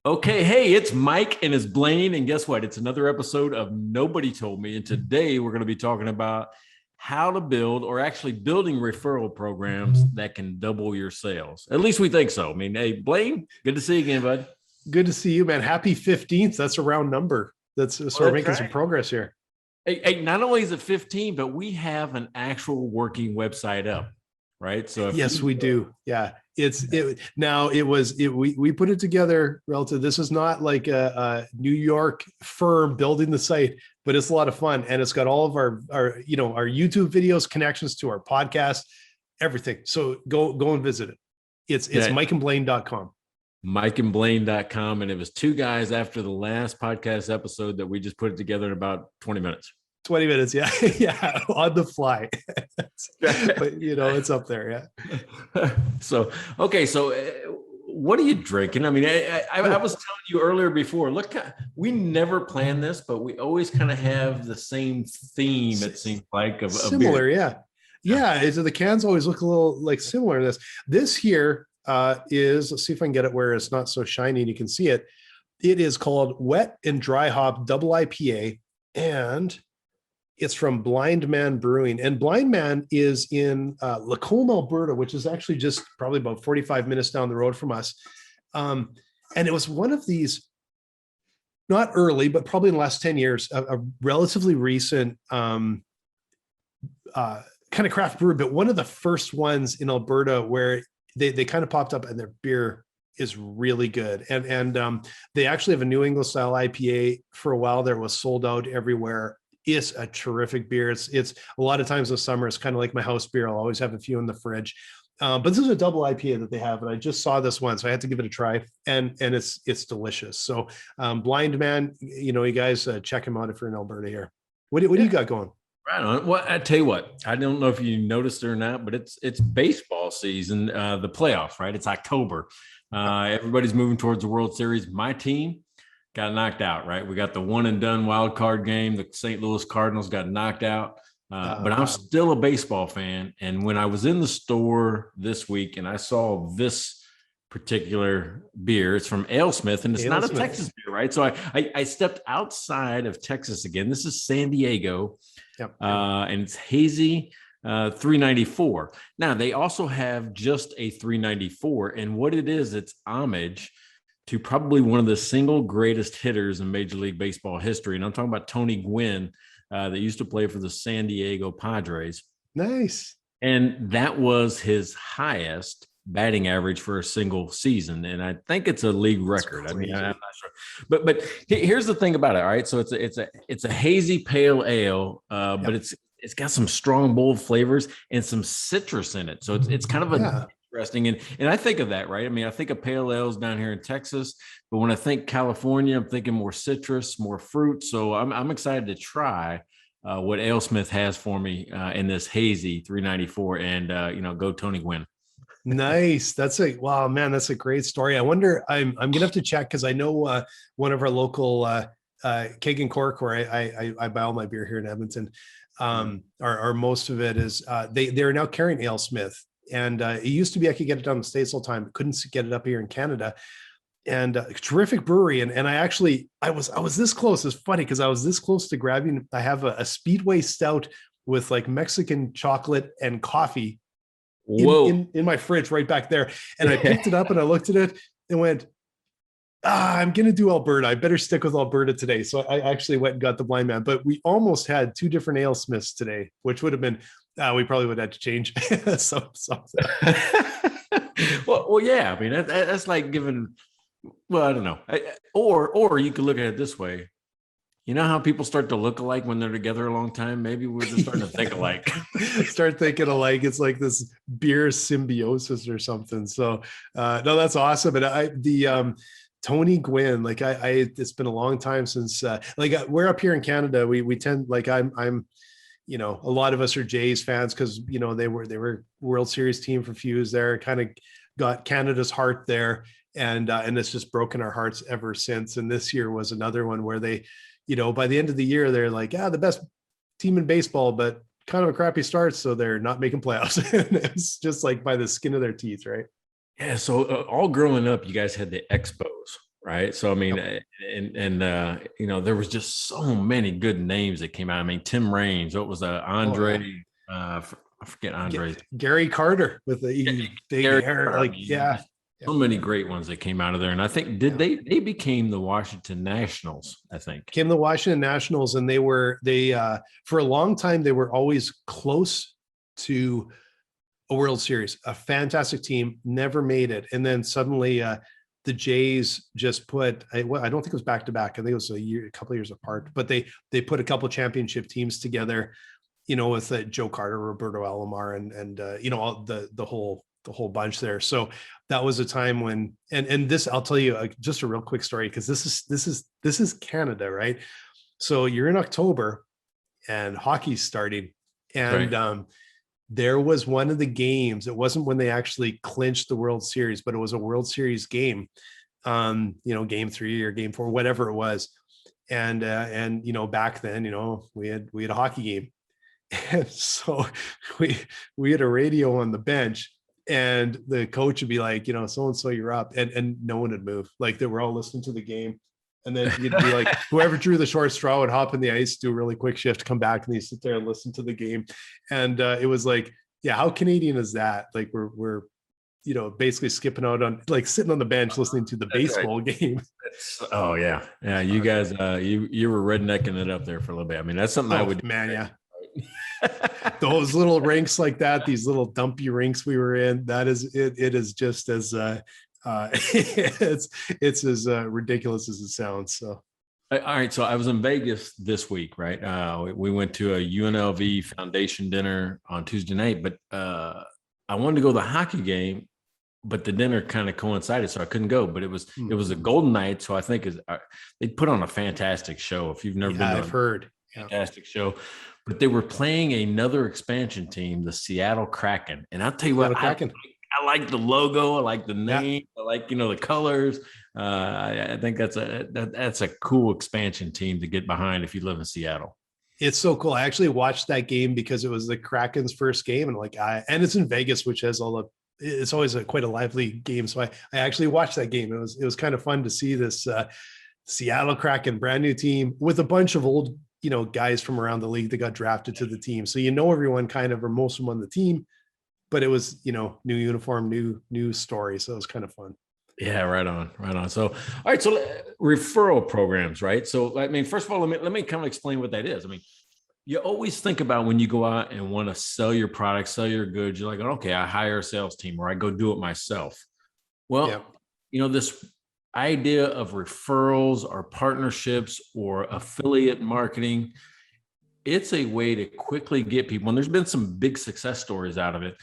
Okay, hey, it's Mike and it's Blaine. And guess what? It's another episode of Nobody Told Me. And today we're going to be talking about how to build or actually building referral programs that can double your sales. At least we think so. I mean, hey, Blaine, good to see you again, bud. Good to see you, man. Happy 15th. That's a round number. So we're Well, that's making some right. progress here. Hey, not only is it 15, but we have an actual working website up, right? So if Yes, you we do. Yeah. We put it together relative. This is not like a New York firm building the site, but it's a lot of fun. And it's got all of our YouTube videos, connections to our podcast, everything. So go and visit it. It's yeah, mikeandblaine.com. mikeandblaine.com. And it was two guys after the last podcast episode that we just put it together in about 20 minutes. 20 minutes. Yeah. Yeah. On the fly. But it's up there. Yeah. So, okay. So, what are you drinking? I mean, I was telling you earlier before, look, we never plan this, but we always kind of have the same theme, it seems like, of Similar. beer. Yeah. Yeah. The cans always look a little like similar to this. This here is, let's see if I can get it where it's not so shiny and you can see it. It is called Wet and Dry Hop Double IPA. And it's from Blindman Brewing. And Blindman is in Lacombe, Alberta, which is actually just probably about 45 minutes down the road from us. And it was one of these, not early, but probably in the last 10 years, a relatively recent kind of craft brew, but one of the first ones in Alberta where they kind of popped up and their beer is really good. And they actually have a New England style IPA for a while there. It was sold out everywhere. It's a terrific beer. It's a lot of times in the summer, it's kind of like my house beer. I'll always have a few in the fridge. But this is a double IPA that they have, and I just saw this one, so I had to give it a try, and it's delicious. So Blind Man, you guys check him out if you're in Alberta here. What do you got going? Right on. Well, I tell you what, I don't know if you noticed it or not, but it's baseball season, the playoffs, right? It's October. Everybody's moving towards the World Series. My team got knocked out, right? We got the one and done wild card game. The St. Louis Cardinals got knocked out. But I'm still a baseball fan. And when I was in the store this week and I saw this particular beer, it's from AleSmith, and it's not a Texas beer, right? So I stepped outside of Texas again. This is San Diego. Yep. And it's Hazy 394. Now, they also have just a 394. And what it is, it's homage to probably one of the single greatest hitters in Major League Baseball history. And I'm talking about Tony Gwynn, that used to play for the San Diego Padres. Nice. And that was his highest batting average for a single season. And I think it's a league record. I mean, I'm not sure. But here's the thing about it. All right. So it's a hazy pale ale, but it's got some strong, bold flavors and some citrus in it. So it's kind of interesting. And I think of that, right? I mean, I think of pale ales down here in Texas, but when I think California, I'm thinking more citrus, more fruit. So I'm excited to try what AleSmith has for me in this Hazy 394 and, go Tony Gwynn. Nice. Wow, man, that's a great story. I wonder, I'm going to have to check because I know one of our local Keg and Cork, where I buy all my beer here in Edmonton, or most of it is, they're now carrying AleSmith. And it used to be I could get it down in the States all the time, but couldn't get it up here in Canada. And terrific brewery. And I was this close. It's funny because I was this close to grabbing. I have a Speedway stout with like Mexican chocolate and coffee in my fridge right back there. And I picked it up and I looked at it and went, I'm going to do Alberta. I better stick with Alberta today. So I actually went and got the Blind Man, but we almost had two different AleSmiths today, which would have been, we probably would have to change something. well, yeah. I mean, that's like giving, well, I don't know. Or you could look at it this way. You know how people start to look alike when they're together a long time? Maybe we're just starting to think alike. Start thinking alike. It's like this beer symbiosis or something. So no, that's awesome. And Tony Gwynn, like it's been a long time since we're up here in Canada. We tend, like I'm a lot of us are Jays fans because they were World Series team for a few years there, kind of got Canada's heart there, and it's just broken our hearts ever since. And this year was another one where they, by the end of the year, they're like, the best team in baseball, but kind of a crappy start, so they're not making playoffs. It's just like by the skin of their teeth, right? Yeah. So all growing up, you guys had the Expos, right? So I mean, you know, there was just so many good names that came out. I mean, Tim Raines, what was Andre? Oh, yeah. I forget Andre's. Gary Carter with the big Gary hair, Carter, like man, yeah, just yeah, so many great ones that came out of there. And I think yeah. they became the Washington Nationals, I think. Came the Washington Nationals, and they for a long time they were always close to a World Series. A fantastic team, never made it, and then suddenly the Jays just put I don't think it was back to back. I think it was a couple of years apart, but they put a couple of championship teams together. You know, with Joe Carter, Roberto Alomar, and you know, all the whole bunch there. So that was a time when, and this, I'll tell you just a real quick story, because this is Canada, right? So you're in October and hockey's starting, and Right. there was one of the games. It wasn't when they actually clinched the World Series, but it was a World Series game. You know, game 3 or game 4, whatever it was. And you know, back then, you know, we had a hockey game. And so we had a radio on the bench, and the coach would be like, you know, so and so you're up, and no one would move. Like, they were all listening to the game. And then you'd be like, whoever drew the short straw would hop in the ice, do a really quick shift, come back, and you sit there and listen to the game. And it was like, yeah, how Canadian is that? Like, we're you know, basically skipping out on, like, sitting on the bench listening to the That's right. baseball game. Oh yeah, yeah. You guys, you were rednecking it up there for a little bit. I mean, that's something I Oh would man, yeah. do. Those little rinks like that, these little dumpy rinks we were in, that is it. It is just as it's as ridiculous as it sounds. So All right, so I was in Vegas this week, right? We went to a UNLV Foundation dinner on Tuesday night, but I wanted to go to the hockey game, but the dinner kind of coincided, so I couldn't go. But it was a golden night, so I think they put on a fantastic show. If you've never been yeah, to I've heard. Yeah. fantastic show, but they were playing another expansion team, the Seattle Kraken, and I'll tell you what, Seattle Kraken. I like the logo, I like the Yeah. name, I like, you know, the colors. I think that's a cool expansion team to get behind if you live in Seattle. It's so cool. I actually watched that game because it was the Kraken's first game, and like and it's in Vegas, which has all the, it's always quite a lively game. So I actually watched that game. It was kind of fun to see this Seattle Kraken brand new team with a bunch of old, you know, guys from around the league that got drafted to the team. So, you know, everyone kind of, or most of them on the team, but it was, you know, new uniform, new story. So it was kind of fun. Yeah, right on, right on. So, all right, so referral programs, right? So, I mean, first of all, let me kind of explain what that is. I mean, you always think about when you go out and want to sell your product, sell your goods, you're like, okay, I hire a sales team, or I go do it myself. Well, Yeah. you know, this idea of referrals or partnerships or affiliate marketing, it's a way to quickly get people, and there's been some big success stories out of it,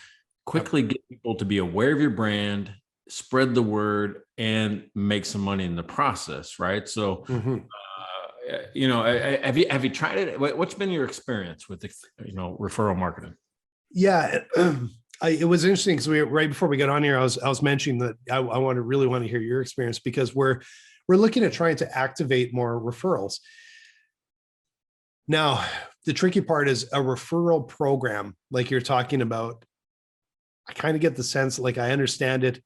quickly get people to be aware of your brand, spread the word, and make some money in the process, right? So, Mm-hmm. you know, have you tried it? What's been your experience with, you know, referral marketing? Yeah. It was interesting because right before we got on here, I was mentioning that I really want to hear your experience, because we're looking at trying to activate more referrals. Now, the tricky part is a referral program like you're talking about. I kind of get the sense, like, I understand it,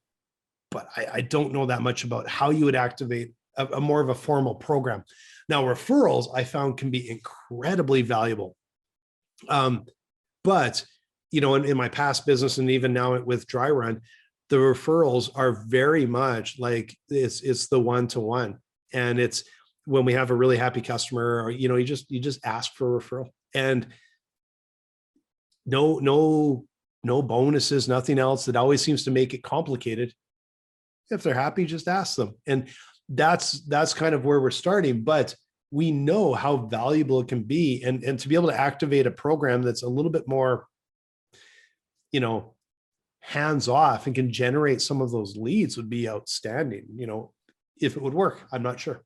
but I don't know that much about how you would activate a more of a formal program. Now, referrals I found can be incredibly valuable. But, you know, in my past business, and even now with Dry Run, the referrals are very much like it's the one-to-one. And it's when we have a really happy customer, or, you know, you just ask for a referral, and no bonuses, nothing else. That always seems to make it complicated. If they're happy, just ask them. And that's kind of where we're starting, but we know how valuable it can be. And to be able to activate a program that's a little bit more, you know, hands off and can generate some of those leads would be outstanding. You know, if it would work, I'm not sure.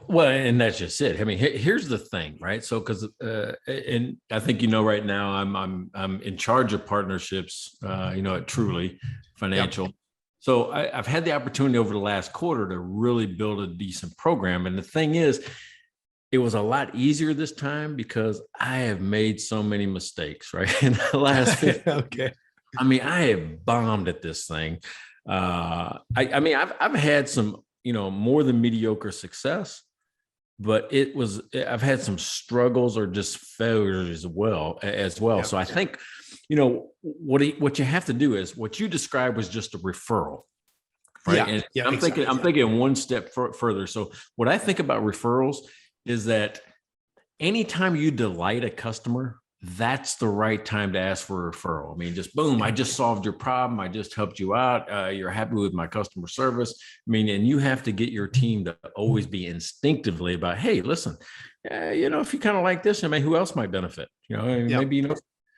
Well, and that's just it. I mean, here's the thing, right? So, because and I think, you know, right now I'm in charge of partnerships, you know, at Truly Financial. Yep. So I've had the opportunity over the last quarter to really build a decent program. And the thing is, it was a lot easier this time because I have made so many mistakes, right? In the last 15 Okay. I mean, I have bombed at this thing. I mean, I've had some more than mediocre success, but I've had some struggles or just failures as well. Yeah. So I think, what you have to do is what you described was just a referral. Right. Yeah. And Yeah. I'm thinking one step further. So what I think about referrals is that anytime you delight a customer, that's the right time to ask for a referral. I mean, just boom, I just solved your problem. I just helped you out. You're happy with my customer service. I mean, and you have to get your team to always be instinctively about, hey, listen, if you kind of like this, I mean, who else might benefit? Maybe,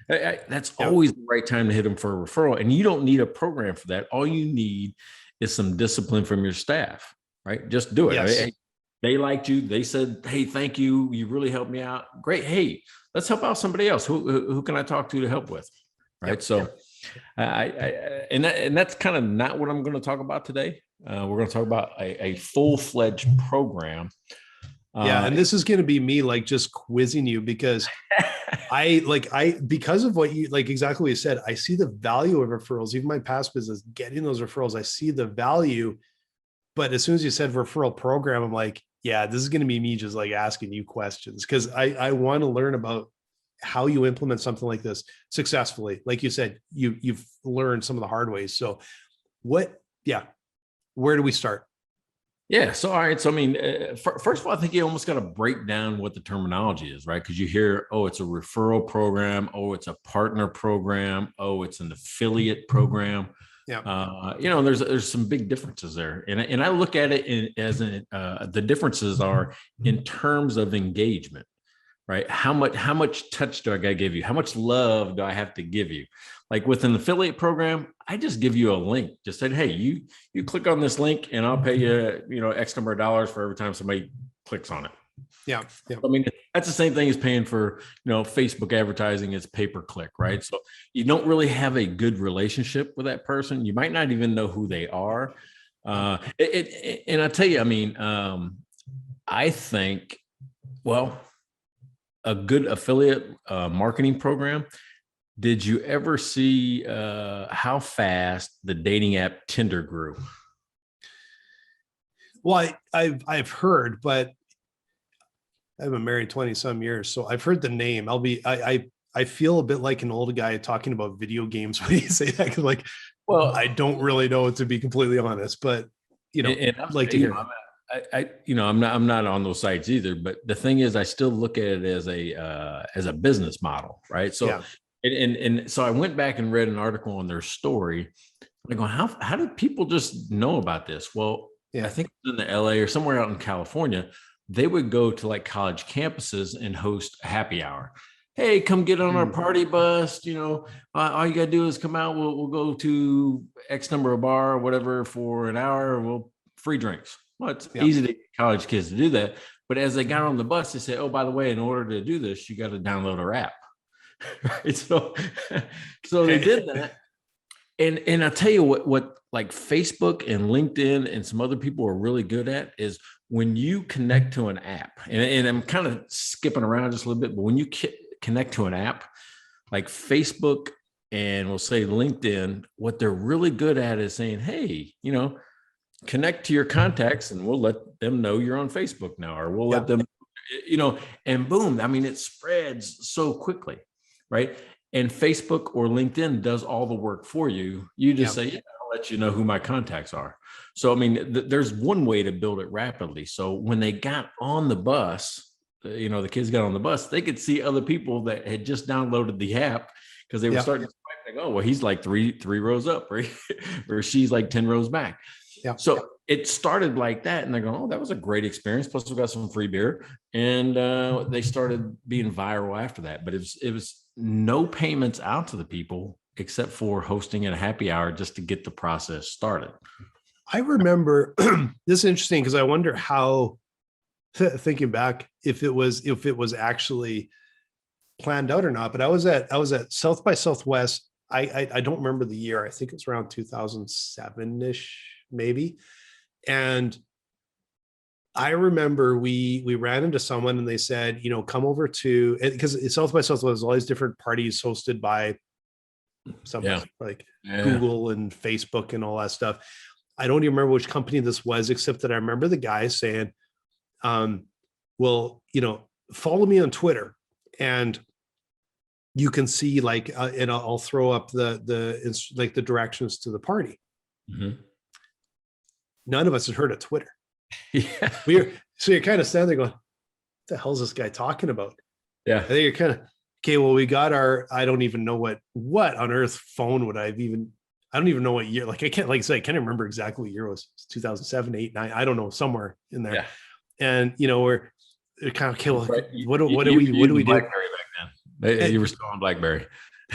that's always the right time to hit them for a referral. And you don't need a program for that. All you need is some discipline from your staff, right? Just do it. Yes. Hey, they liked you. They said, hey, thank you. You really helped me out. Great. Hey, let's help out somebody else. Who can I talk to help with? Right. Yep. So and that's kind of not what I'm going to talk about today. We're going to talk about a full-fledged program. And this is going to be me like just quizzing you because because of what you like, exactly what you said, I see the value of referrals, even my past business, getting those referrals. I see the value, but as soon as you said referral program, I'm like, yeah, this is going to be me just like asking you questions because I want to learn about how you implement something like this successfully. Like you said, you've learned some of the hard ways. So where do we start? Yeah. So, all right. So, I mean, first of all, I think you almost got to break down what the terminology is, right? Because you hear, oh, it's a referral program. Oh, it's a partner program. Oh, it's an affiliate program. Yeah. There's some big differences there. And I look at it as the differences are in terms of engagement, right? How much touch do I got to give you? How much love do I have to give you? Like with an affiliate program, I just give you a link. Just said, hey, you click on this link and I'll pay you, X number of dollars for every time somebody clicks on it. Yeah. I mean, that's the same thing as paying for, Facebook advertising. It's pay-per-click, right? So you don't really have a good relationship with that person. You might not even know who they are. And I tell you, I mean, I think, well, a good affiliate marketing program. Did you ever see how fast the dating app Tinder grew? Well, I've heard, but I've been married 20 some years, so I've heard the name. I feel a bit like an old guy talking about video games when you say that. Like, well, I don't really know, to be completely honest, but I'd like to hear. I'm not on those sites either. But the thing is, I still look at it as a business model, right? So. Yeah. And so I went back and read an article on their story. I go, how did people just know about this? Well, I think in the LA or somewhere out in California, they would go to like college campuses and host a happy hour. Hey, come get on our party bus. All you gotta do is come out. We'll go to X number of bar or whatever for an hour. We'll free drinks. Well, it's easy to get college kids to do that. But as they got on the bus, they said, oh, by the way, in order to do this, you got to download our app. Right. So they did that. And I'll tell you what like Facebook and LinkedIn and some other people are really good at is when you connect to an app, and I'm kind of skipping around just a little bit, but when you connect to an app like Facebook and we'll say LinkedIn, what they're really good at is saying, hey, connect to your contacts and we'll let them know you're on Facebook now, or we'll let them, and boom, I mean, it spreads so quickly. Right. And Facebook or LinkedIn does all the work for you. You just say, I'll let you know who my contacts are. So, I mean, there's one way to build it rapidly. So when they got on the bus, the kids got on the bus, they could see other people that had just downloaded the app because they were starting to swipe, like, oh, well, he's like three rows up, right? Or she's like 10 rows back. Yeah. So it started like that. And they're going, oh, that was a great experience. Plus we got some free beer. And they started being viral after that. But it was no payments out to the people except for hosting a happy hour just to get the process started. I remember this is interesting because I wonder how, thinking back, if it was actually planned out or not. But I was at South by Southwest. I don't remember the year. I think it was around 2007-ish, maybe. And I remember we ran into someone and they said, come over to, because South by Southwest was all these different parties hosted by somebody like Google and Facebook and all that stuff. I don't even remember which company this was, except that I remember the guy saying, well, follow me on Twitter and you can see like, and I'll throw up the directions to the party. Mm-hmm. None of us had heard of Twitter. Yeah. So you're kind of standing there going, what the hell is this guy talking about? Yeah. I think you're kind of, okay, well, we got I don't even know what on earth phone would I don't even know what year, like I can't, like I say, I can't remember exactly what year it was, 2007, 8, 9, I don't know, somewhere in there. Yeah. And, we're kind of, okay, well, right. what do we do? BlackBerry back then. You were still on BlackBerry.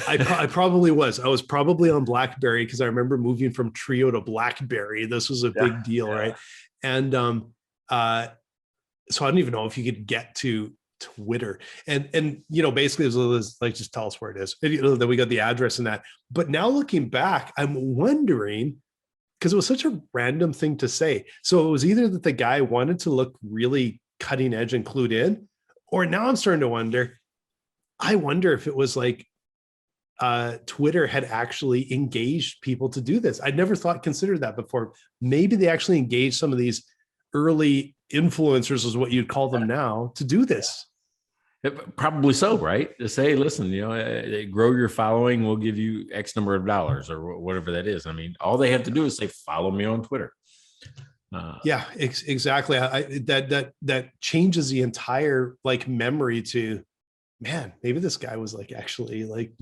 I probably was. I was probably on BlackBerry because I remember moving from Trio to BlackBerry. This was a big deal, right? And so I don't even know if you could get to Twitter. And basically it was like, just tell us where it is. And, then we got the address and that. But now looking back, I'm wondering, because it was such a random thing to say. So it was either that the guy wanted to look really cutting edge and clued in, or now I'm starting to wonder, I wonder if it was like Twitter had actually engaged people to do this. I'd never considered that before. Maybe they actually engaged some of these early influencers, is what you'd call them now, to do this. Probably so, right? To say, listen, grow your following, we'll give you X number of dollars or whatever that is. I mean, all they have to do is say, follow me on Twitter. Yeah, exactly. That changes the entire like memory to, man, maybe this guy was like actually like,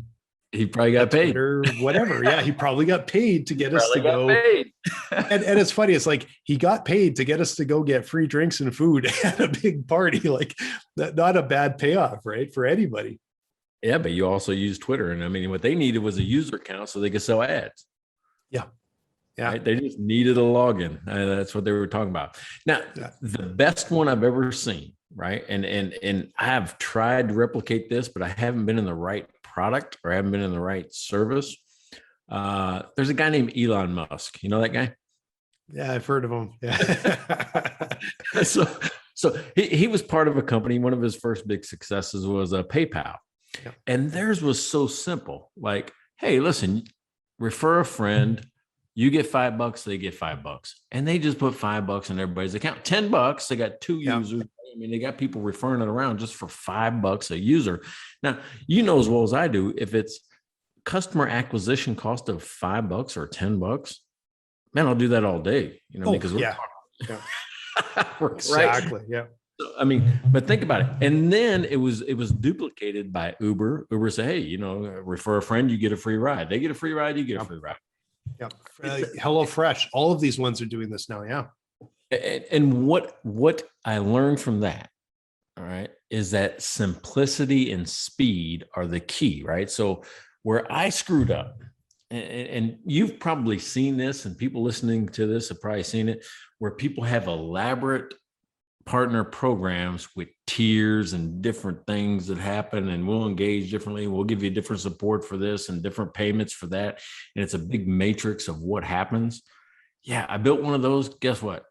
he probably got paid or whatever. Yeah, he probably got paid to get us to go. and it's funny. It's like he got paid to get us to go get free drinks and food at a big party. Like, not a bad payoff, right, for anybody. Yeah, but you also use Twitter, and I mean, what they needed was a user account so they could sell ads. Yeah, yeah. Right? They just needed a login. That's what they were talking about. Now, the best one I've ever seen, right? And I have tried to replicate this, but I haven't been in the right product or I haven't been in the right service. There's a guy named Elon Musk. You know that guy? Yeah, I've heard of him. Yeah. so he was part of a company. One of his first big successes was PayPal. Yeah. And theirs was so simple. Like, hey, listen, refer a friend. You get $5, they get $5. And they just put $5 in everybody's account. $10, they got 2 users. I mean, they got people referring it around just for $5 a user. Now, as well as I do, if it's customer acquisition cost of $5 or $10, man, I'll do that all day, because we're talking. Exactly. Right? Yeah. So, I mean, but think about it. And then it was duplicated by Uber. Uber said, hey, refer a friend, you get a free ride. They get a free ride, you get a free ride. Yep. HelloFresh. All of these ones are doing this now. Yeah. And what I learned from that, all right, is that simplicity and speed are the key, right? So where I screwed up, and you've probably seen this, and people listening to this have probably seen it, where people have elaborate partner programs with tiers and different things that happen, and we'll engage differently. We'll give you different support for this and different payments for that. And it's a big matrix of what happens. Yeah, I built one of those. Guess what?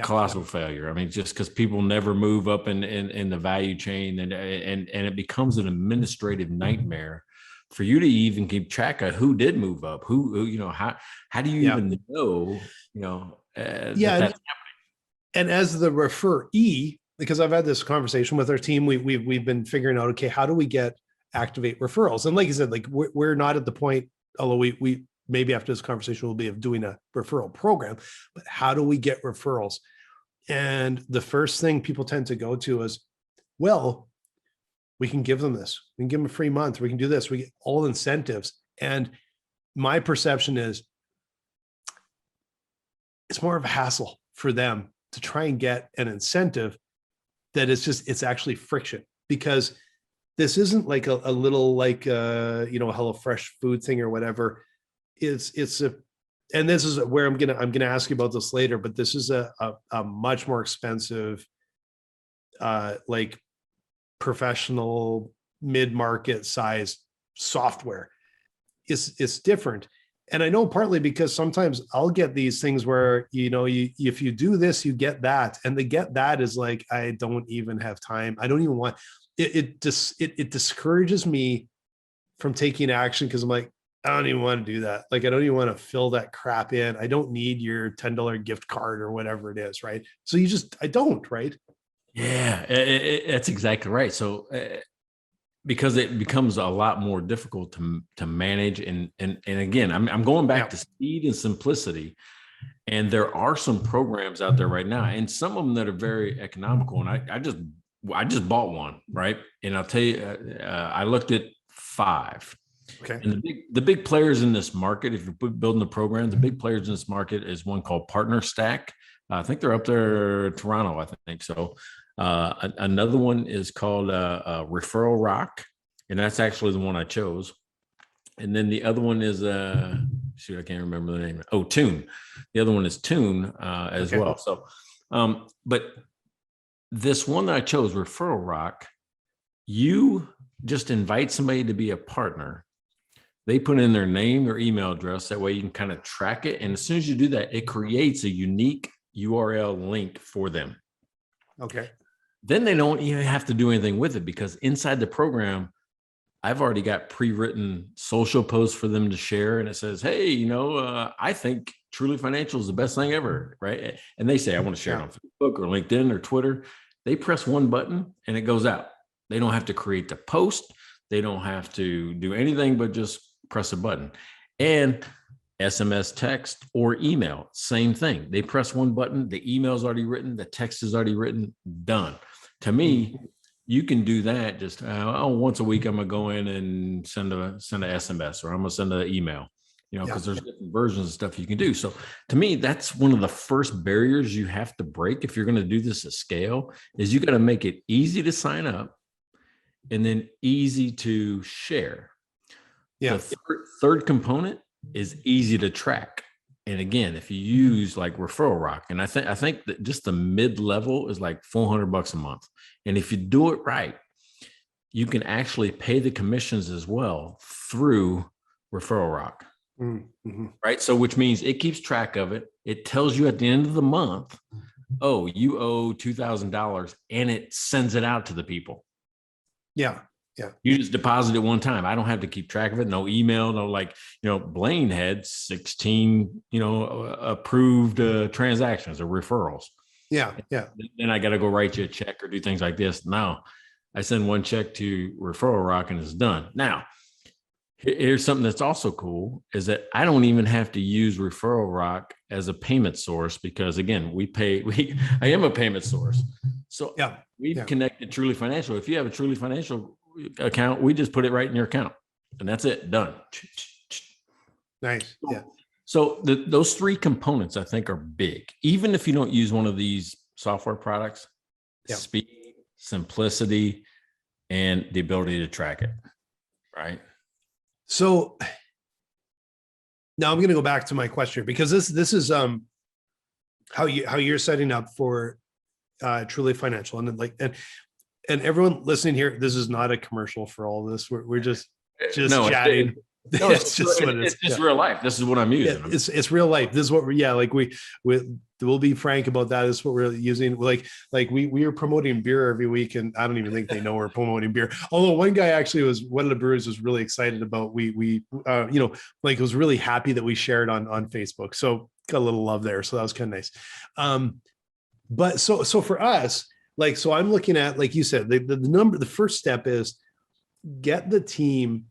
Colossal failure. I mean, just because people never move up in the value chain, and it becomes an administrative nightmare for you to even keep track of who did move up, who how do you even know, that's happening. And as the referee, because I've had this conversation with our team, we've been figuring out, okay, how do we activate referrals? And like you said, like we're not at the point, although we maybe after this conversation we'll be of doing a referral program, but how do we get referrals? And the first thing people tend to go to is, well, we can give them this. We can give them a free month. We can do this. We get all incentives. And my perception is it's more of a hassle for them to try and get an incentive that it's actually friction, because this isn't like a little like HelloFresh food thing or whatever. And this is where I'm gonna ask you about this later, but this is a much more expensive like professional mid-market size software. It's different. And I know partly because sometimes I'll get these things where, if you do this, you get that. And the get that is like, I don't even have time. I don't even want it. It discourages me from taking action, because I'm like, I don't even want to do that. Like, I don't even want to fill that crap in. I don't need your $10 gift card or whatever it is. Right. So I don't, right. Yeah, that's exactly right. So because it becomes a lot more difficult to manage, and again, I'm going back to speed and simplicity. And there are some programs out there right now, and some of them that are very economical. And I just bought one, right? And I'll tell you, I looked at 5. Okay. And the big players in this market, if you're building a program, the big players in this market is one called Partner Stack. I think they're up there, Toronto, I think so. Another one is called Referral Rock, and that's actually the one I chose. And then the other one is shoot, I can't remember the name. Oh, Tune. The other one is Tune as well. So, but this one that I chose, Referral Rock, you just invite somebody to be a partner. They put in their name, their email address. That way you can kind of track it. And as soon as you do that, it creates a unique URL link for them. Okay. Then they don't even have to do anything with it, because inside the program, I've already got pre-written social posts for them to share. And it says, hey, I think Truly Financial is the best thing ever, right? And they say, I want to share it on Facebook or LinkedIn or Twitter. They press one button and it goes out. They don't have to create the post. They don't have to do anything but just press a button. And SMS, text, or email, same thing. They press one button, the email's already written, the text is already written, done. To me, you can do that just once a week. I'm gonna go in and send a SMS, or I'm gonna send an email, because there's different versions of stuff you can do. So to me, that's one of the first barriers you have to break if you're going to do this at scale, is you got to make it easy to sign up and then easy to share. Yeah. The third component is easy to track. And again, if you use like Referral Rock, and I think that just the mid-level is like $400 a month. And if you do it right, you can actually pay the commissions as well through Referral Rock. Mm-hmm. Right. So which means it keeps track of it. It tells you at the end of the month, oh, you owe $2,000, and it sends it out to the people. Yeah. Yeah. You just deposit it one time. I don't have to keep track of it. No email, no Blaine had 16, approved transactions or referrals. Yeah. Yeah. Then I got to go write you a check or do things like this. No, I send one check to Referral Rock and it's done. Now, here's something that's also cool, is that I don't even have to use Referral Rock as a payment source, because again, I am a payment source. So we've connected Truly Financial. If you have a Truly Financial account, we just put it right in your account, and that's it, done. Nice. Yeah. So those 3 components I think are big. Even if you don't use one of these software products, speed, simplicity, and the ability to track it. Right. So now I'm going to go back to my question, because this is how you're setting up for Truly Financial, and everyone listening here, this is not a commercial for all this. We're just chatting. It's just real life. This is what I'm using. Yeah, it's real life. This is what we'll be frank about that. This is what we're using. Like we are promoting beer every week, and I don't even think they know we're promoting beer. Although one guy actually one of the brewers was really excited about was really happy that we shared on Facebook. So got a little love there. So that was kind of nice. But so for us, so I'm looking at, like you said, the first step is get the team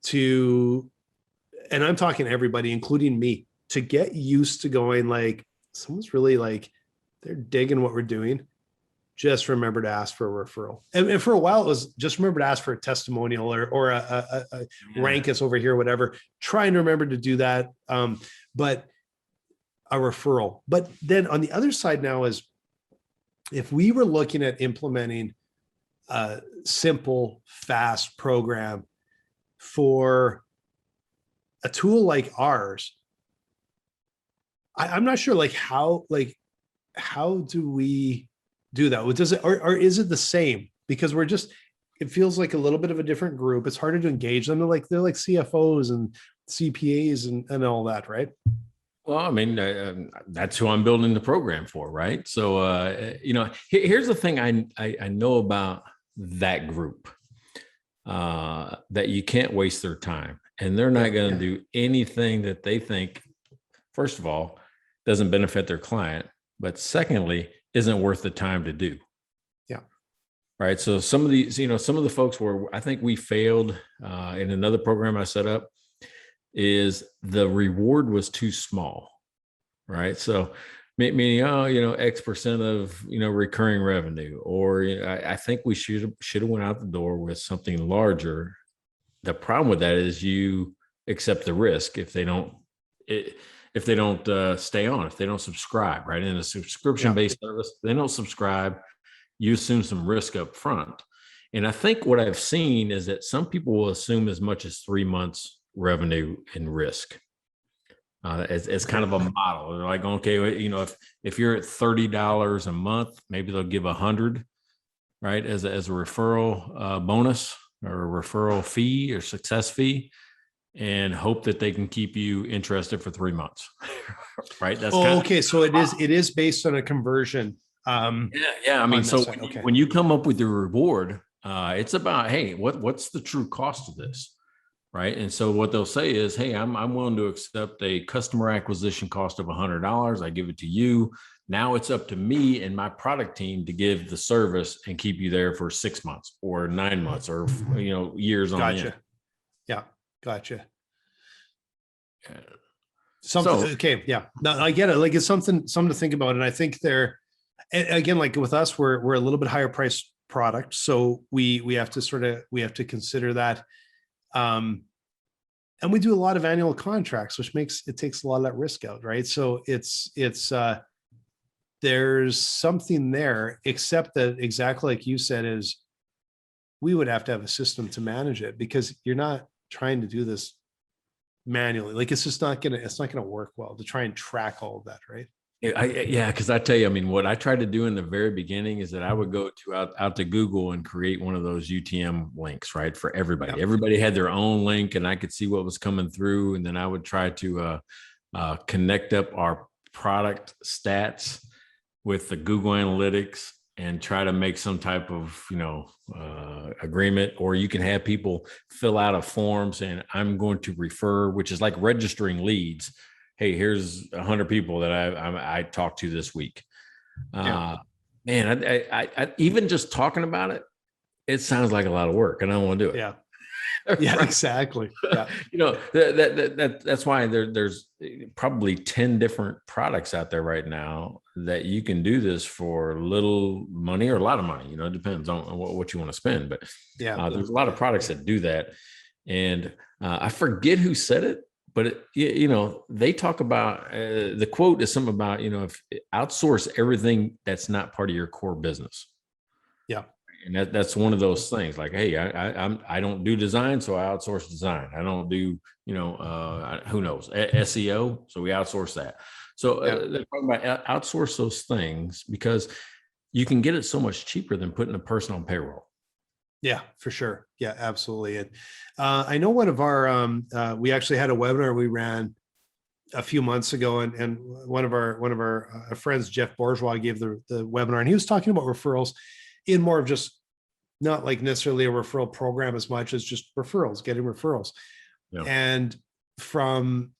to, and I'm talking everybody, including me, to get used to going, someone's really they're digging what we're doing. Just remember to ask for a referral. And for a while, it was just remember to ask for a testimonial or a rank us over here, whatever. Trying to remember to do that. But a referral. But then on the other side now is, if we were looking at implementing a simple, fast program for a tool like ours, I'm not sure how do we do that? Does it, or is it the same? Because it feels like a little bit of a different group. It's harder to engage them. They're like CFOs and CPAs and all that, right? Well, I mean, that's who I'm building the program for, right? So, here's the thing I know about that group, that you can't waste their time. and they're not going to do anything that they think, first of all, doesn't benefit their client, but secondly, isn't worth the time to do. Yeah. Right. So some of these, some of the folks where I think we failed in another program I set up is the reward was too small. Right. So meaning, X% of, recurring revenue, or I think we should have went out the door with something larger. The problem with that is you accept the risk if they don't stay on, if they don't subscribe, right? In a subscription-based service, they don't subscribe, you assume some risk up front. And I think what I've seen is that some people will assume as much as 3 months revenue and risk as kind of a model. They're like, okay, if you're at $30 a month, maybe they'll give 100, right, as a referral bonus or a referral fee or success fee, and hope that they can keep you interested for 3 months. Right. That's okay. So it is based on a conversion. Yeah. I mean, so when you come up with the reward, it's about, hey, what's the true cost of this? Right. And so what they'll say is, hey, I'm willing to accept a customer acquisition cost of $100. I give it to you. Now it's up to me and my product team to give the service and keep you there for 6 months or 9 months or, years on end. Yeah. Gotcha. Okay. Yeah. No, I get it. Like it's something to think about. And I think again, like with us, we're a little bit higher priced product. So we have to consider that. And we do a lot of annual contracts, which takes a lot of that risk out. Right. So there's something there, except that exactly like you said, is we would have to have a system to manage it, because you're not trying to do this manually. Like it's not gonna work well to try and track all of that, right? Because I tell you, I mean, what I tried to do in the very beginning is that I would go out to Google and create one of those UTM links, right, for everybody. Yep. Everybody had their own link, and I could see what was coming through, and then I would try to connect up our product stats with the Google Analytics and try to make some type of, agreement. Or you can have people fill out a form saying, I'm going to refer, which is like registering leads. Hey, here's 100 people that I talked to this week. Man, I even just talking about it, it sounds like a lot of work, and I don't want to do it. Yeah. Yeah, exactly. Yeah. That's why there's probably 10 different products out there right now that you can do this for little money or a lot of money. It depends on what you want to spend. But there's a lot of products that do that. And I forget who said it, but they talk about the quote is something about, if outsource everything that's not part of your core business. Yeah. And that's one of those things. Like, hey, I don't do design, so I outsource design. I don't do, who knows, SEO, so we outsource that. So they're talking about outsource those things because you can get it so much cheaper than putting a person on payroll. Yeah, for sure. Yeah, absolutely. And I know one of our we actually had a webinar we ran a few months ago, and one of our friends, Jeff Bourgeois, gave the webinar, and he was talking about referrals in more of just not like necessarily a referral program as much as just referrals, getting referrals. Yeah. And from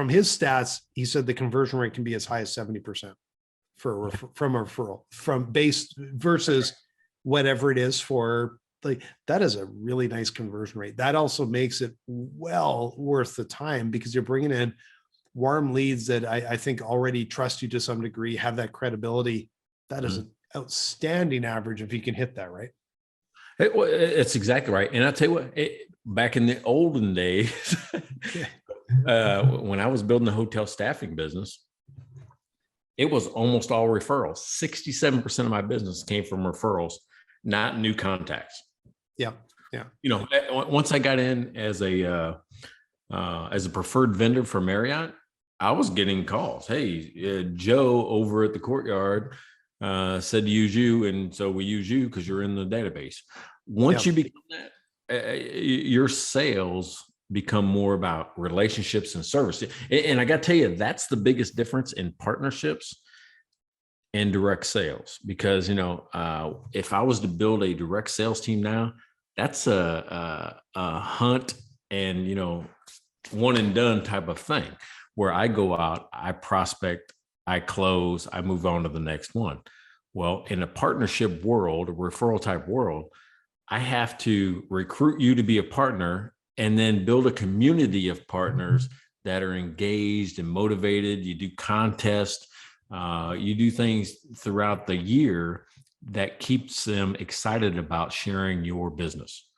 his stats, he said the conversion rate can be as high as 70% from a referral, from base versus whatever it is for, like, that is a really nice conversion rate. That also makes it well worth the time, because you're bringing in warm leads that I think already trust you to some degree, have that credibility. That is an outstanding average if you can hit that, right? It's exactly right. And I'll tell you what, back in the olden days, when I was building the hotel staffing business, it was almost all referrals. 67% of my business came from referrals, not new contacts. Yeah. Yeah. Once I got in as a preferred vendor for Marriott, I was getting calls. Hey, Joe over at the Courtyard said to use you, and so we use you because you're in the database. Once you become that, your sales become more about relationships and service. And I got to tell you, that's the biggest difference in partnerships and direct sales. Because if I was to build a direct sales team now, that's a hunt and, one and done type of thing, where I go out, I prospect, I close, I move on to the next one. Well, in a partnership world, a referral type world, I have to recruit you to be a partner and then build a community of partners that are engaged and motivated. You do contests, you do things throughout the year that keeps them excited about sharing your business.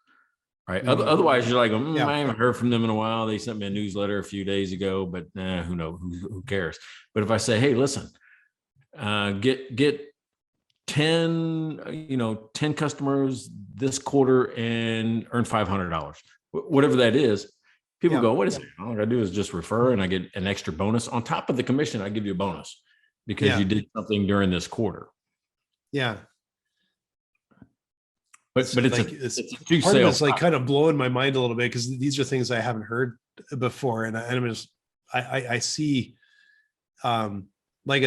Right. Otherwise, you're like, I haven't heard from them in a while. They sent me a newsletter a few days ago, but who knows? Who cares? But if I say, hey, listen, get 10 customers this quarter and earn $500, whatever that is, people go, what is it? All I gotta do is just refer, and I get an extra bonus on top of the commission. I give you a bonus because you did something during this quarter. Yeah. But it's like, it's a part of it's like kind of blowing my mind a little bit, because these are things I haven't heard before, and I'm just I see I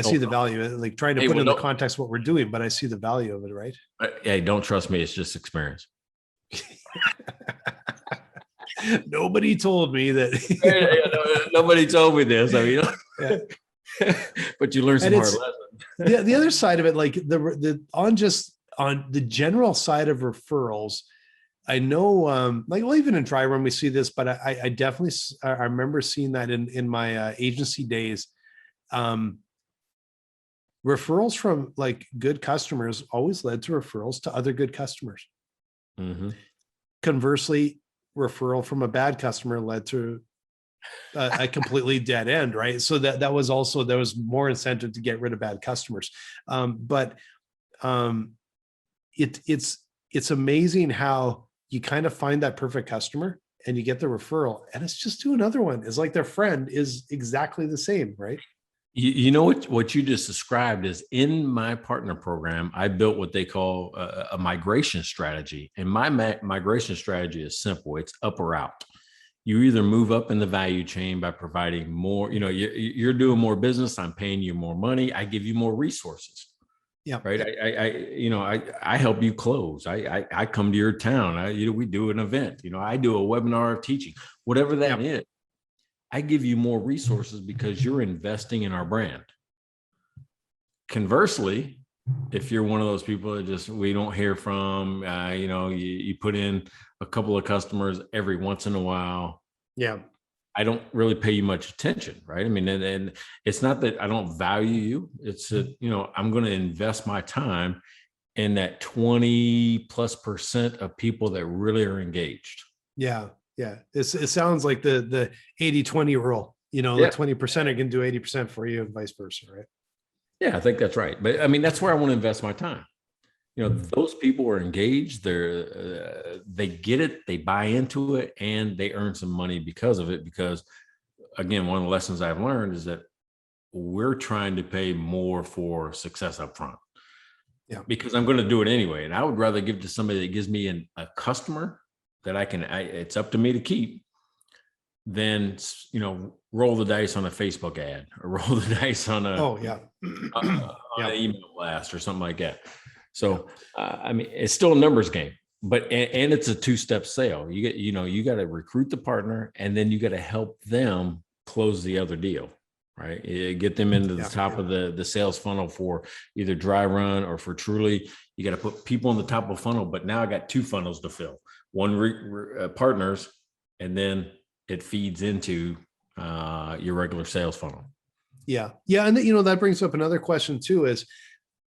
see the value, like trying to put in the context what we're doing, but I see the value of it, right? Hey, don't trust me. It's just experience. Nobody told me that. Nobody told me this. I mean, but you learn some hard lessons. The other side of it, like on the general side of referrals, I know, even in dry run we see this, but I definitely I remember seeing that in my agency days. Referrals from like good customers always led to referrals to other good customers. Mm-hmm. Conversely, referral from a bad customer led to a completely dead end, right? So there was more incentive to get rid of bad customers. It's amazing how you kind of find that perfect customer and you get the referral, and it's just to another one. It's like their friend is exactly the same, right? You know what you just described is, in my partner program, I built what they call a migration strategy. And my migration strategy is simple. It's up or out. You either move up in the value chain by providing more, you're doing more business. I'm paying you more money. I give you more resources. Yeah. Right. I help you close. I come to your town. We do an event. I do a webinar of teaching, whatever that is. I give you more resources because you're investing in our brand. Conversely, if you're one of those people that we don't hear from, you put in a couple of customers every once in a while. Yeah. I don't really pay you much attention, right? I mean, and it's not that I don't value you. It's that, I'm going to invest my time in that 20+% of people that really are engaged. Yeah. Yeah. It sounds like the 80-20 rule, the 20% are going to do 80% for you and vice versa, right? Yeah, I think that's right. But I mean, that's where I want to invest my time. Those people are engaged. They get it, they buy into it, and they earn some money because of it. Because again, one of the lessons I've learned is that we're trying to pay more for success up front. Yeah. Because I'm going to do it anyway. And I would rather give to somebody that gives me a customer that it's up to me to keep, then roll the dice on a Facebook ad, or roll the dice on an email blast or something like that. So I mean, it's still a numbers game, but and it's a two-step sale. You got to recruit the partner, and then you got to help them close the other deal, right? Get them into the top of the sales funnel for either dry run or for Truly. You got to put people in the top of the funnel, but now I got two funnels to fill. One partners, and then it feeds into your regular sales funnel. Yeah. And that brings up another question too, is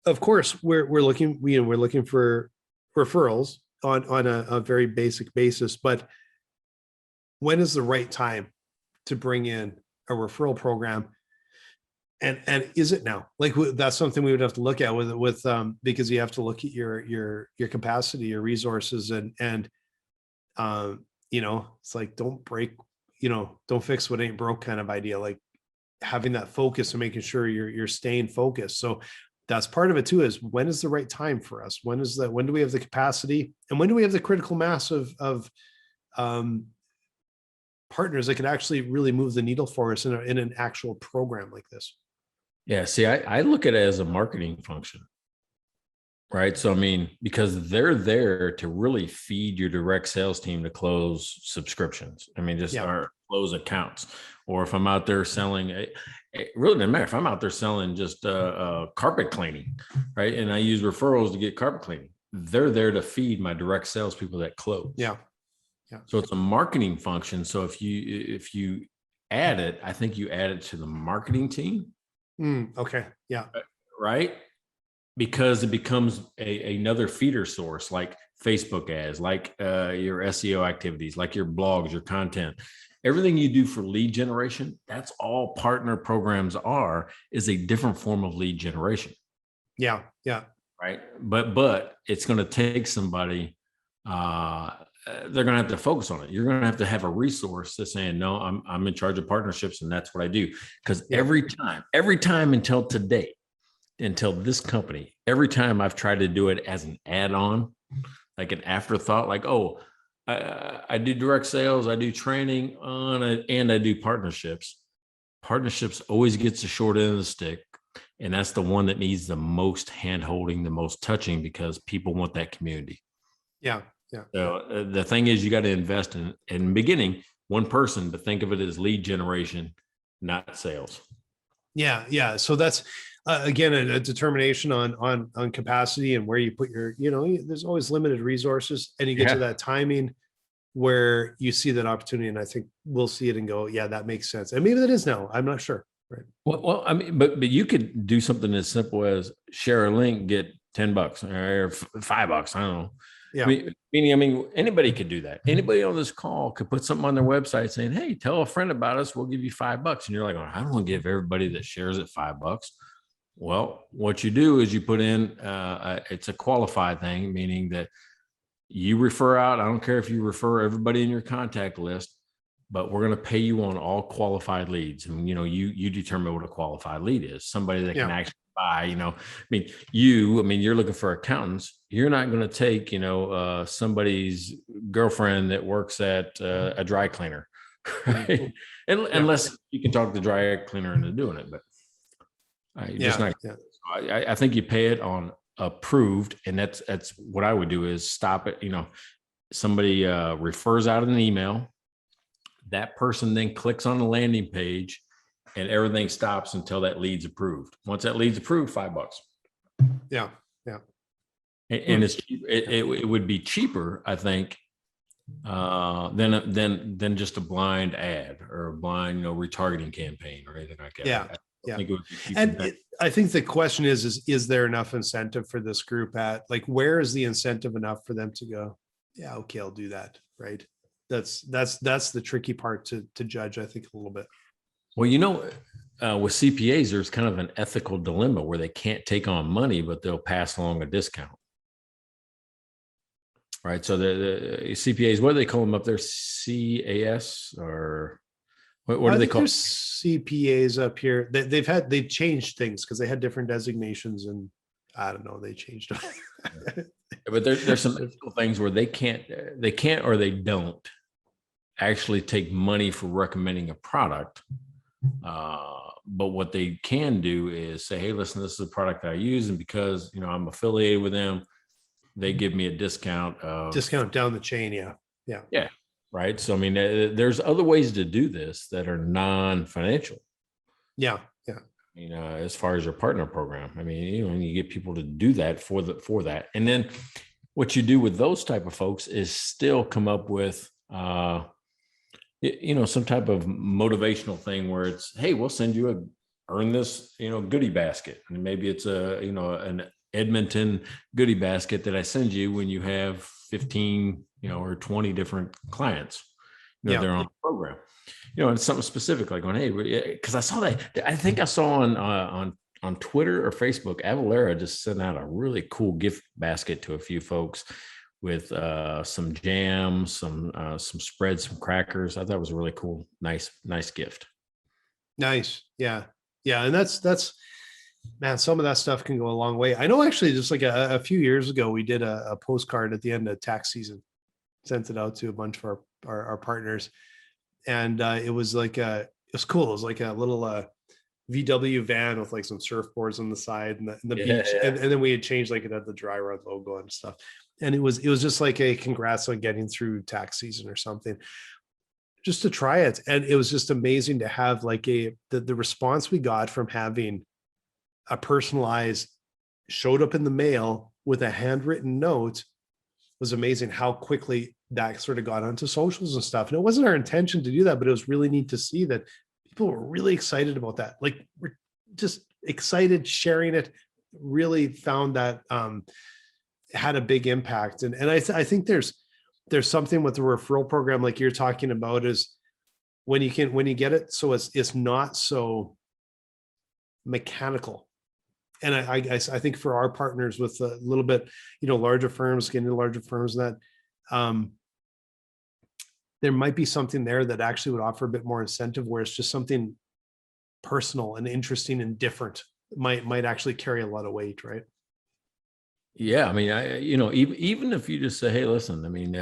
of course we're looking for referrals on a very basic basis, but when is the right time to bring in a referral program? And is it now? Like, that's something we would have to look at with because you have to look at your capacity, your resources, and it's like, don't fix what ain't broke kind of idea, like having that focus and making sure you're staying focused. So that's part of it too, is when is the right time for us? When do we have the capacity, and when do we have the critical mass of partners that can actually really move the needle for us in an actual program like this? Yeah. See, I look at it as a marketing function. Right. So, I mean, because they're there to really feed your direct sales team to close subscriptions. I mean, just Yeah. or close accounts. Or if I'm out there selling, it really doesn't matter. If I'm out there selling just carpet cleaning, right, and I use referrals to get carpet cleaning, they're there to feed my direct salespeople that close. Yeah. Yeah. So it's a marketing function. So if you add it, I think you add it to the marketing team, Okay. Yeah. right? Because it becomes another feeder source, like Facebook ads, like your SEO activities, like your blogs, your content, everything you do for lead generation. That's all partner programs is a different form of lead generation. Yeah. Yeah. Right. But it's going to take somebody, they're going to have to focus on it. You're going to have a resource that's saying, no, I'm in charge of partnerships and that's what I do. Because every time until today, until this company, every time I've tried to do it as an add-on, like an afterthought, like, oh, I do direct sales, I do training on it, and I do partnerships. Partnerships always gets the short end of the stick. And that's the one that needs the most hand holding, the most touching, because people want that community. Yeah. Yeah. So the thing is, you got to invest in the beginning, one person, but think of it as lead generation, not sales. Yeah. Yeah. So that's again a determination on capacity and where you put your, there's always limited resources, and you get to that timing where you see that opportunity. And I think we'll see it and go, yeah, that makes sense. And maybe that is now. I'm not sure. Right. Well, I mean, but you could do something as simple as share a link, get $10 or $5. I don't know. Yeah. Meaning, anybody could do that. Anybody on this call could put something on their website saying, "Hey, tell a friend about us. We'll give you $5." And you're like, oh, I don't want to give everybody that shares it $5. Well, what you do is you put in, it's a qualified thing, meaning that you refer out. I don't care if you refer everybody in your contact list, but we're going to pay you on all qualified leads. And, you determine what a qualified lead is. Somebody that can actually buy, you're looking for accountants. You're not going to take, somebody's girlfriend that works at a dry cleaner, right? Unless you can talk the dry cleaner into doing it, but you're just not. Yeah. I think you pay it on approved. And that's what I would do is stop it. Somebody refers out an email. That person then clicks on the landing page and everything stops until that lead's approved. Once that lead's approved, $5. Yeah. Yeah. And it's it would be cheaper, I think, than just a blind ad or a blind, retargeting campaign or anything like that. Yeah. I think the question is there enough incentive for this group where is the incentive enough for them to go, yeah, okay, I'll do that. Right. That's the tricky part to judge, I think, a little bit. Well, with CPAs, there's kind of an ethical dilemma where they can't take on money, but they'll pass along a discount. Right. So the CPAs, what do they call them up there? CAS or what do they call CPAs up here? They've changed things because they had different designations, and I don't know, they changed them. But there's some ethical things where they can't or they don't actually take money for recommending a product. But what they can do is say, hey, listen, this is a product that I use, and because I'm affiliated with them, they give me a discount down the chain. Yeah. Right. So there's other ways to do this that are non-financial. Yeah. As far as your partner program, you get people to do that for that. And then what you do with those type of folks is still come up with, some type of motivational thing where it's, hey, we'll send you earn this, goodie basket. And maybe it's an Edmonton goodie basket that I send you when you have 15, or 20 different clients, they're on the program. It's something specific like going, hey, because I saw that. I think I saw on Twitter or Facebook, Avalara just sent out a really cool gift basket to a few folks with some jam, some spreads, some crackers. I thought it was a really cool, nice gift. Nice. Yeah. And that's man, some of that stuff can go a long way. I know actually just like a few years ago, we did a postcard at the end of tax season, sent it out to a bunch of our partners. And it was like, it was cool. It was like a little VW van with like some surfboards on the side and the Yeah, beach. yeah. And then we had changed, like it had the dry run logo and stuff. And it was just like a congrats on getting through tax season or something, just to try it. And it was just amazing to have like the response we got from having a personalized, showed up in the mail with a handwritten note, was amazing how quickly that sort of got onto socials and stuff. And it wasn't our intention to do that, but it was really neat to see that people were really excited about that. Like we're just excited, sharing it, really found that had a big impact. And I think there's something with the referral program, like you're talking about, is when you get it, so it's not so mechanical. And I think for our partners with a little bit, larger firms, getting to larger firms, that there might be something there that actually would offer a bit more incentive, where it's just something personal and interesting and different might actually carry a lot of weight, right? Yeah, I mean, even if you just say, hey, listen, I mean,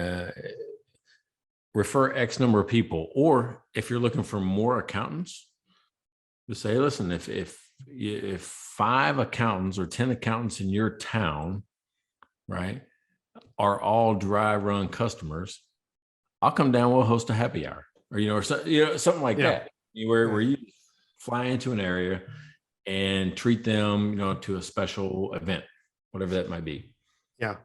refer X number of people, or if you're looking for more accountants, just say, hey, listen, if 5 accountants or 10 accountants in your town, right, are all dry run customers, I'll come down, we'll host a happy hour, or something like that, where you fly into an area and treat them, to a special event, whatever that might be. Yeah.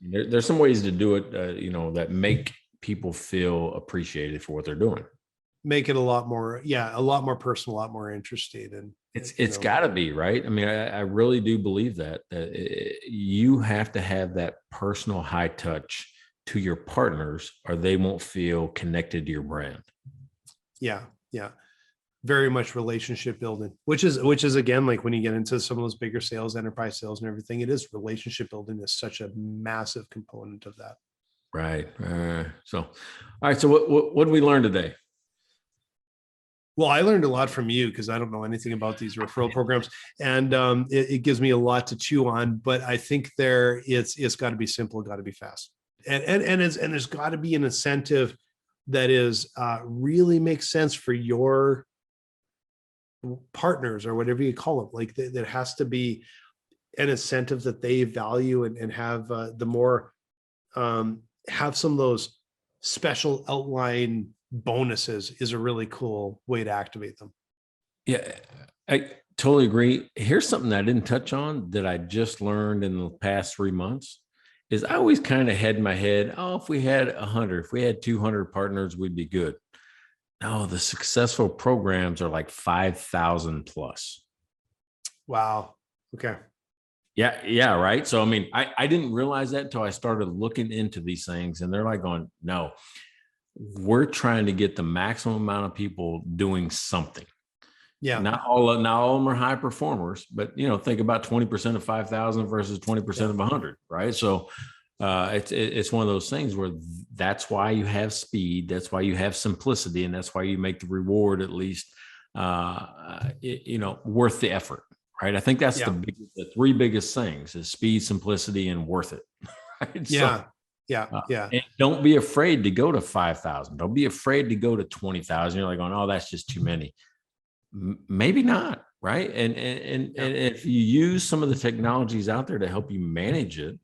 There's some ways to do it, that make people feel appreciated for what they're doing. Make it a lot more personal, a lot more interesting. And it's got to be, right? I mean, I really do believe that you have to have that personal high touch to your partners, or they won't feel connected to your brand. Yeah. Very much relationship building, which is again, like when you get into some of those bigger sales, enterprise sales and everything, it is relationship building is such a massive component of that. Right. So, all right. So what did we learn today? Well, I learned a lot from you, because I don't know anything about these referral programs, and it gives me a lot to chew on. But I think it's got to be simple, got to be fast, and there's got to be an incentive that is really makes sense for your partners, or whatever you call them. Like there has to be an incentive that they value, and have the more have some of those special outline bonuses is a really cool way to activate them. Yeah, I totally agree. Here's something that I didn't touch on that I just learned in the past 3 months is I always kind of had in my head, oh, if we had 100, if we had 200 partners, we'd be good. No, the successful programs are like 5,000 plus. Wow. Okay. Yeah. Right. So, I mean, I didn't realize that until I started looking into these things, and they're like going, no, we're trying to get the maximum amount of people doing something. Yeah. Not all of them are high performers, but think about 20% of 5,000 versus 20% of 100, right? So it's one of those things where that's why you have speed, that's why you have simplicity, and that's why you make the reward at least worth the effort, right? I think that's the 3 biggest things is speed, simplicity, and worth it. Right? Yeah. And don't be afraid to go to 5,000. Don't be afraid to go to 20,000. You're like going, oh, that's just too many. Maybe not, right? And if you use some of the technologies out there to help you manage it,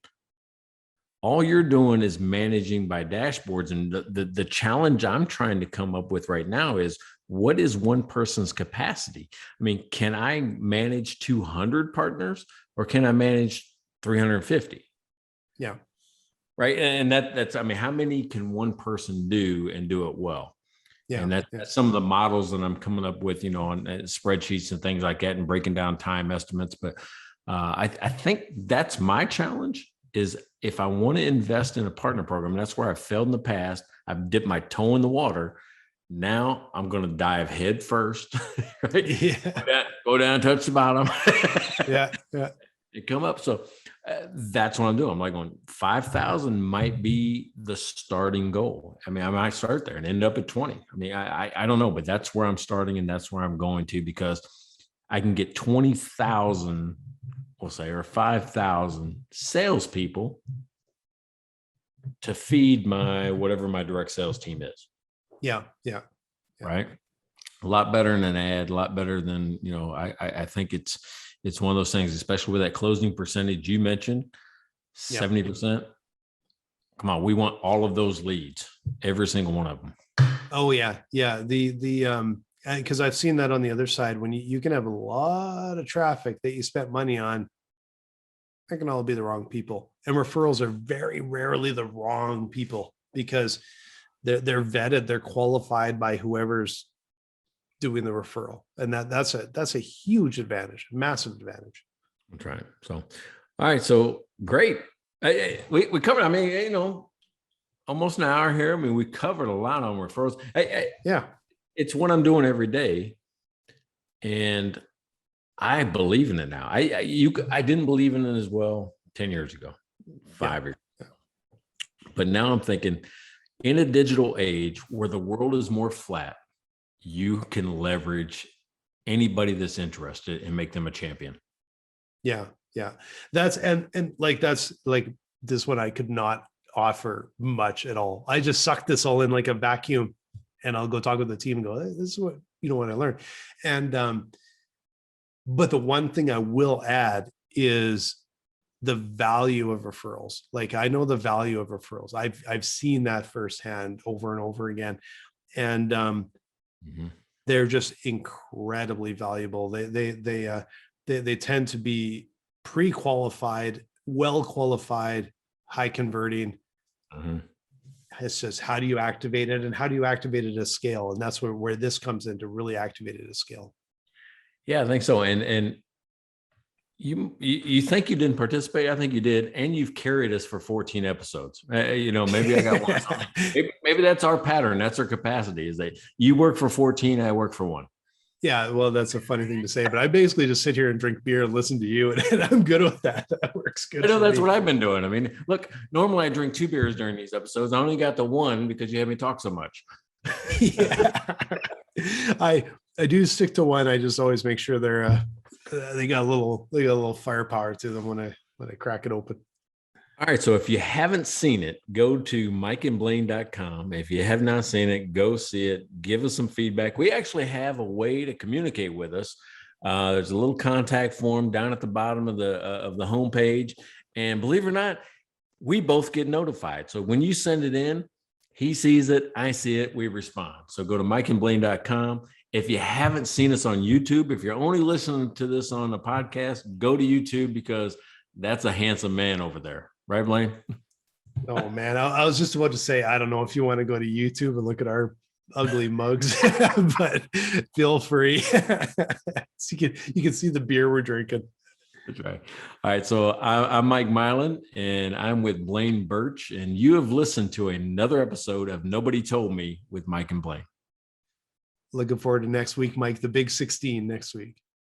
all you're doing is managing by dashboards. And the challenge I'm trying to come up with right now is, what is one person's capacity? I mean, can I manage 200 partners, or can I manage 350? Yeah. Right. And that's, I mean, how many can one person do and do it well? Yeah. And that's some of the models that I'm coming up with, on spreadsheets and things like that, and breaking down time estimates. But I think that's my challenge, is if I want to invest in a partner program, that's where I've failed in the past. I've dipped my toe in the water. Now I'm going to dive head first, right? Yeah. Go down, touch the bottom. Yeah. And come up. So that's what I'm doing. I'm like going, 5,000 might be the starting goal. I mean, I might start there and end up at 20. I mean, I don't know, but that's where I'm starting, and that's where I'm going to, because I can get 20,000, we'll say, or 5,000 salespeople to feed whatever my direct sales team is. Yeah. Right. A lot better than an ad, a lot better than, I think it's one of those things, especially with that closing percentage you mentioned, Yeah. 70%. Come on, we want all of those leads, every single one of them. Oh yeah. Yeah. Because I've seen that on the other side, when you can have a lot of traffic that you spent money on, it can all be the wrong people. And referrals are very rarely the wrong people, because they're vetted, they're qualified by whoever's doing the referral. And that's a huge advantage, massive advantage. That's right. So, all right. So great. We covered, almost an hour here. I mean, we covered a lot on referrals. Yeah. It's what I'm doing every day. And I believe in it now. I didn't believe in it as well 10 years ago, 5 years ago. But now I'm thinking, in a digital age where the world is more flat, you can leverage anybody that's interested and make them a champion. Yeah. Yeah. That's like this one, I could not offer much at all. I just suck this all in like a vacuum, and I'll go talk with the team and go, hey, this is what I learned. And but the one thing I will add is the value of referrals. Like, I know the value of referrals. I've seen that firsthand over and over again. And they're just incredibly valuable. They tend to be pre-qualified, well qualified, high converting. It's just, how do you activate it, and how do you activate it at scale? And that's where this comes in, to really activate it at scale. Yeah, I think so. And you think you didn't participate? I think you did, and you've carried us for 14 episodes. Maybe I got one. maybe that's our pattern. That's our capacity. Is that you work for 14, I work for 1. Yeah, well, that's a funny thing to say, but I basically just sit here and drink beer and listen to you, and I'm good with that. That works good. I know that's what I've been doing. I mean, look, normally I drink 2 beers during these episodes. I only got the 1 because you had me talk so much. Yeah. I do stick to 1. I just always make sure they got a little firepower to them when I crack it open. All right. So if you haven't seen it, go to mikeandblaine.com. If you have not seen it, go see it. Give us some feedback. We actually have a way to communicate with us. There's a little contact form down at the bottom of the homepage. And believe it or not, we both get notified. So when you send it in, he sees it, I see it, we respond. So go to mikeandblaine.com. If you haven't seen us on YouTube, if you're only listening to this on the podcast, go to YouTube, because that's a handsome man over there. Right, Blaine? Oh, man. I was just about to say, I don't know if you want to go to YouTube and look at our ugly mugs, but feel free. So you can see the beer we're drinking. That's right. All right. So I'm Mike Mylan, and I'm with Blaine Birch, and you have listened to another episode of Nobody Told Me with Mike and Blaine. Looking forward to next week, Mike, the big 16 next week.